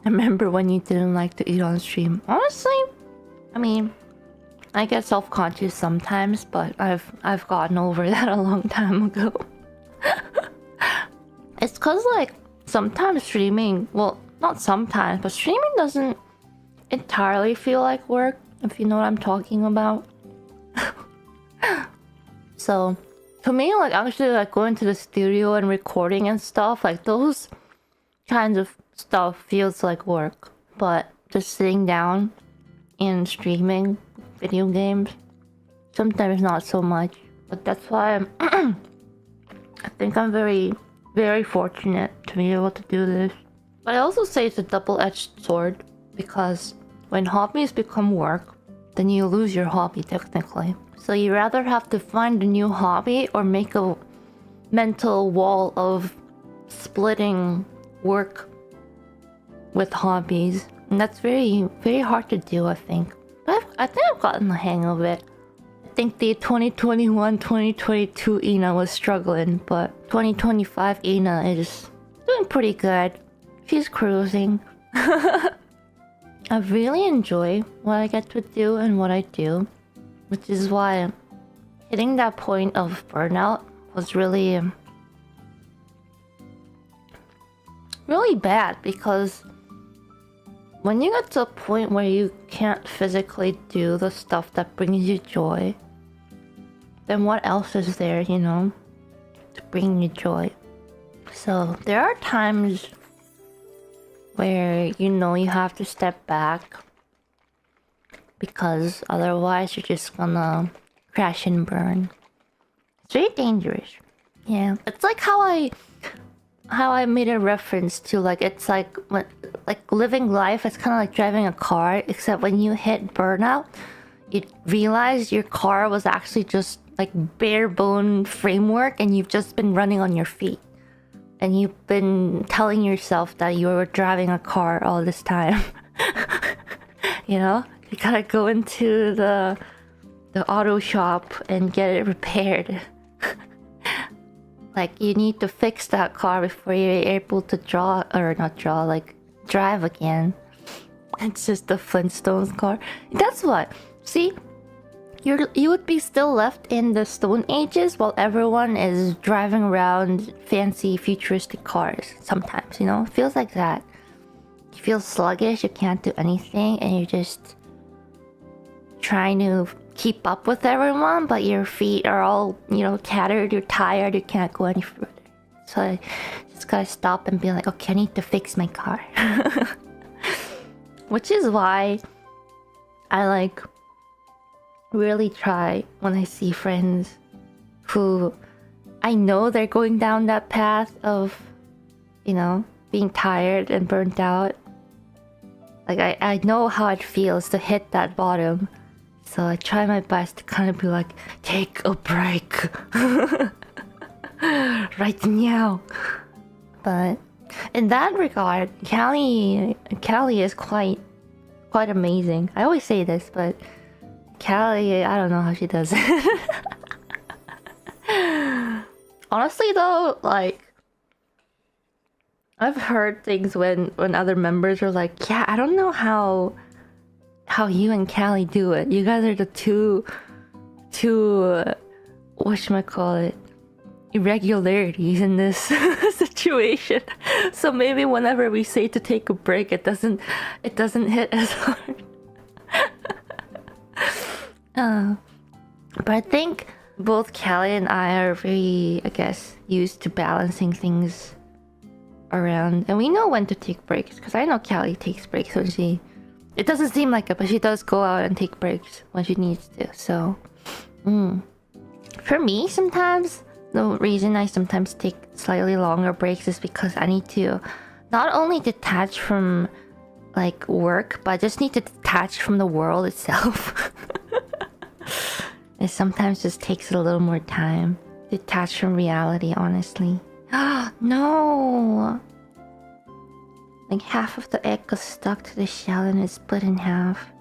I remember when you didn't like to eat on stream. Honestly, I mean, I get self-conscious sometimes, but I've gotten over that a long time ago. It's cause like sometimes streaming, well, not sometimes, but streaming doesn't entirely feel like work, if you know what I'm talking about. So to me, like actually like going to the studio and recording and stuff, like those kinds of stuff feels like work. But just sitting down and streaming video games, sometimes not so much. But that's why I think I'm very, very fortunate to be able to do this. But I also say it's a double-edged sword, because when hobbies become work, then you lose your hobby technically. So you rather have to find a new hobby or make a mental wall of splitting work with hobbies. And that's very, very hard to do, I think. But I think I've gotten the hang of it. I think the 2021-2022 Ina was struggling, but 2025 Ina is doing pretty good. She's cruising. I really enjoy what I get to do and what I do, which is why hitting that point of burnout was really bad, because when you get to a point where you can't physically do the stuff that brings you joy, then what else is there, you know, to bring you joy? So there are times where you know you have to step back, because otherwise you're just gonna crash and burn. It's very dangerous. Yeah, it's like how I made a reference to, like, it's like when, like living life, it's kind of like driving a car, except when you hit burnout, you realize your car was actually just like bare bone framework, and you've just been running on your feet. And you've been telling yourself that you were driving a car all this time. You know? You gotta go into the auto shop and get it repaired. Like, you need to fix that car before you're able to drive again. It's just the Flintstones car. That's what. See? You would be still left in the Stone Ages while everyone is driving around fancy futuristic cars sometimes, you know? It feels like that. You feel sluggish, you can't do anything, and you're just trying to keep up with everyone, but your feet are all, you know, tattered, you're tired, you can't go any further. So I just gotta stop and be like, okay, I need to fix my car. Which is why I like really try when I see friends who I know they're going down that path of, you know, being tired and burnt out. Like I know how it feels to hit that bottom. So I try my best to kind of be like, take a break. Right now. But in that regard, Calli is quite amazing. I always say this, but Calli, I don't know how she does it. Honestly though, like, I've heard things when other members are like, yeah, I don't know how you and Calli do it. You guys are the two whatchamacallit, irregularities in this situation. So maybe whenever we say to take a break, it doesn't hit as hard. But I think both Calli and I are very, I guess, used to balancing things around, and we know when to take breaks, because I know Calli takes breaks when she, it doesn't seem like it, but she does go out and take breaks when she needs to. So for me, sometimes the reason I sometimes take slightly longer breaks is because I need to not only detach from like work, but I just need to detach from the world itself. It sometimes just takes a little more time. Detach from reality, honestly. No! Like half of the egg was stuck to the shell and it's split in half.